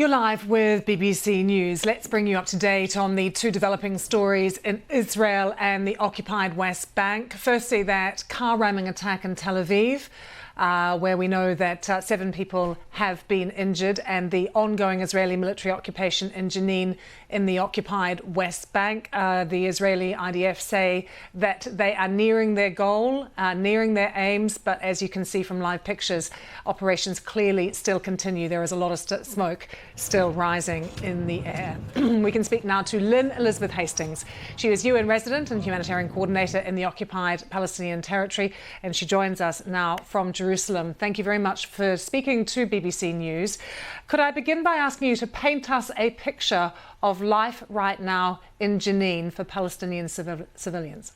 You're live with BBC News. Let's bring you up to date on the two developing stories in Israel and the occupied West Bank. Firstly, that car ramming attack in Tel Aviv, where we know that 7 people have been injured, and the ongoing Israeli military occupation in Jenin in the occupied West Bank. The Israeli IDF say that they are nearing their goal, nearing their aims, but as you can see from live pictures, operations clearly still continue. There is a lot of smoke still rising in the air. We can speak now to Lynn Hastings. She is UN Resident and Humanitarian Coordinator in the occupied Palestinian territory, and she joins us now from Jerusalem. Thank you very much for speaking to BBC News. Could I begin by asking you to paint us a picture of life right now in Jenin for Palestinian civilians?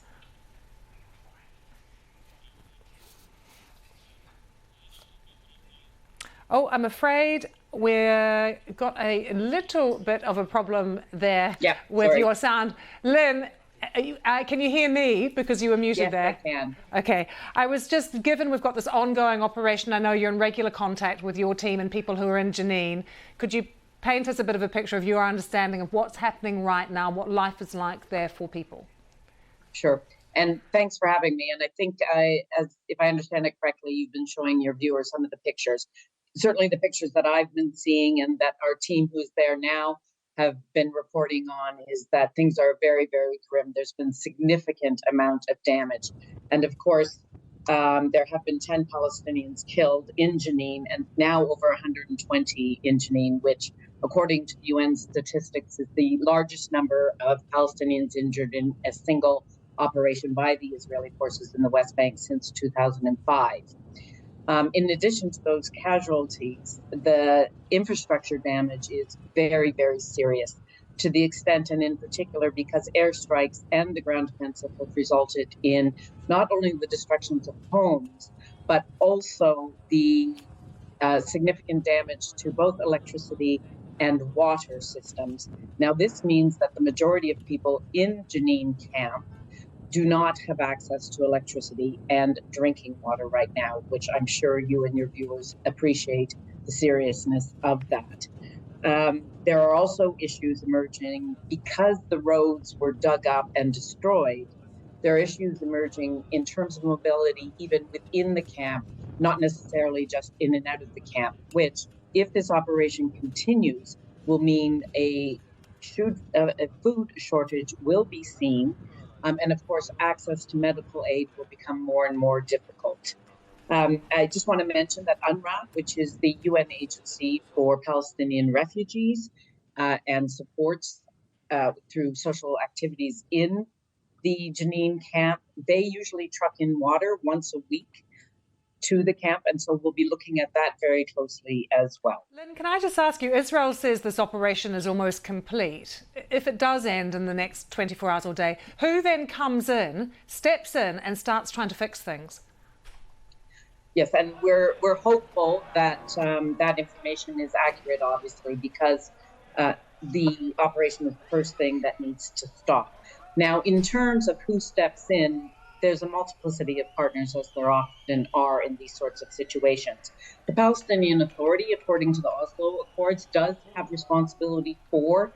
Oh, I'm afraid we've got a little bit of a problem there with your sound. Lynn, can you hear me? Because you were muted there. Yes, I can. Okay. I was just given we've got this ongoing operation. I know you're in regular contact with your team and people who are in Jenin. Could you paint us a bit of a picture of your understanding of what's happening right now, what life is like there for people? Sure. And thanks for having me. And I think, if I understand it correctly, you've been showing your viewers some of the pictures. Certainly the pictures that I've been seeing and that our team who's there now have been reporting on is that things are very, very grim. There's been significant amount of damage. And of course, there have been 10 Palestinians killed in Jenin and now over 120 in Jenin, which, according to UN statistics, is the largest number of Palestinians injured in a single operation by the Israeli forces in the West Bank since 2005. In addition to those casualties, the infrastructure damage is very, very serious, to the extent and in particular because airstrikes and the ground offensive have resulted in not only the destructions of homes, but also the significant damage to both electricity and water systems. Now, this means that the majority of people in Jenin camp do not have access to electricity and drinking water right now, which I'm sure you and your viewers appreciate the seriousness of that. There are also issues emerging because the roads were dug up and destroyed. There are issues emerging in terms of mobility, even within the camp, not necessarily just in and out of the camp, which, if this operation continues, will mean a food shortage will be seen. And of course, access to medical aid will become more and more difficult. I just want to mention that UNRWA, which is the UN agency for Palestinian refugees and supports through social activities in the Jenin camp, they usually truck in water once a week to the camp, and so we'll be looking at that very closely as well. Lynn, can I just ask you, Israel says this operation is almost complete. If it does end in the next 24 hours or day, who then comes in, steps in and starts trying to fix things? Yes, and we're hopeful that that information is accurate, obviously, because the operation is the first thing that needs to stop. Now, in terms of who steps in, there's a multiplicity of partners, as there often are in these sorts of situations. The Palestinian Authority, according to the Oslo Accords, does have responsibility for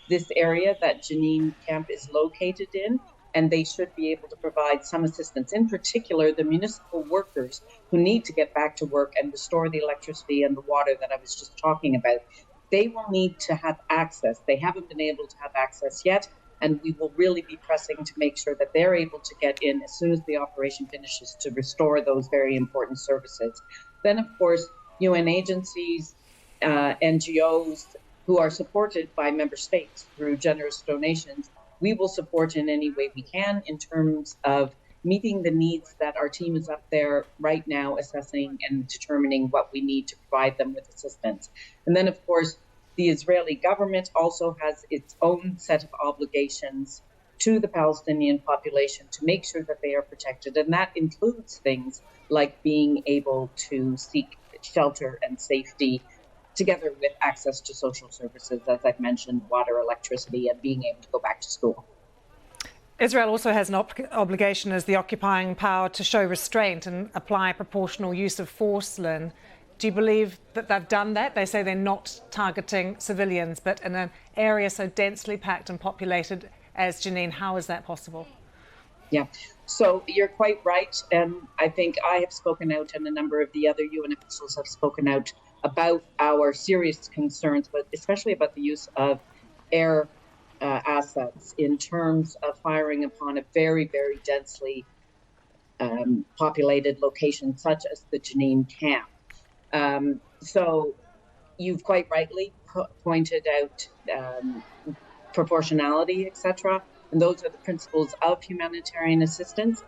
this area that Jenin camp is located in, and they should be able to provide some assistance. In particular, the municipal workers who need to get back to work and restore the electricity and the water that I was just talking about, they will need to have access. They haven't been able to have access yet, and we will really be pressing to make sure that they're able to get in as soon as the operation finishes to restore those very important services. Then, of course, UN agencies, NGOs who are supported by member states through generous donations, we will support in any way we can in terms of meeting the needs that our team is up there right now assessing and determining what we need to provide them with assistance. And then, of course, the Israeli government also has its own set of obligations to the Palestinian population to make sure that they are protected. And that includes things like being able to seek shelter and safety, together with access to social services, as I've mentioned, water, electricity, and being able to go back to school. Israel also has an obligation as the occupying power to show restraint and apply proportional use of force, Lynn. Do you believe that they've done that? They say they're not targeting civilians, but in an area so densely packed and populated as Jenin, how is that possible? Yeah, so you're quite right. And I think I have spoken out, and a number of the other UN officials have spoken out about our serious concerns, but especially about the use of air assets in terms of firing upon a very, very densely populated location, such as the Jenin camp. So you've quite rightly pointed out proportionality, etc. And those are the principles of humanitarian assistance.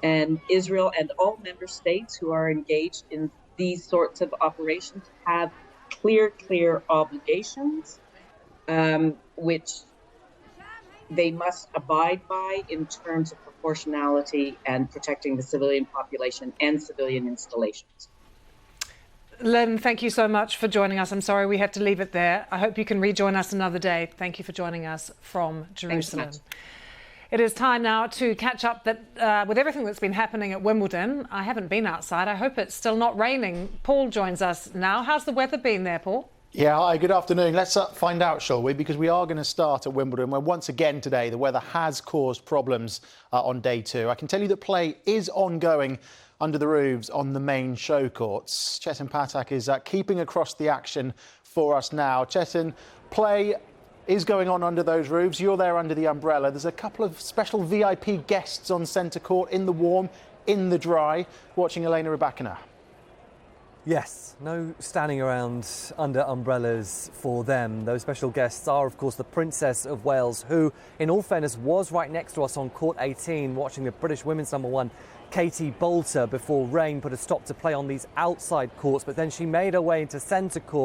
And Israel and all member states who are engaged in these sorts of operations have clear obligations, which they must abide by in terms of proportionality and protecting the civilian population and civilian installations. Lynn, thank you so much for joining us. I'm sorry we had to leave it there. I hope you can rejoin us another day. Thank you for joining us from Jerusalem. It is time now to catch up with everything that's been happening at Wimbledon. I haven't been outside. I hope it's still not raining. Paul joins us now. How's the weather been there, Paul? Yeah, hi, good afternoon. Let's find out, shall we? Because we are going to start at Wimbledon, where once again today the weather has caused problems on day two. I can tell you that play is ongoing under the roofs on the main show courts. Jenin Patak is keeping across the action for us now. Jenin, play is going on under those roofs. You're there under the umbrella. There's a couple of special VIP guests on centre court in the warm, in the dry, watching Elena Rybakina. Yes, no standing around under umbrellas for them. Those special guests are, of course, the Princess of Wales, who, in all fairness, was right next to us on court 18, watching the British women's number one, Katie Boulter, before rain put a stop to play on these outside courts. But then she made her way into centre court.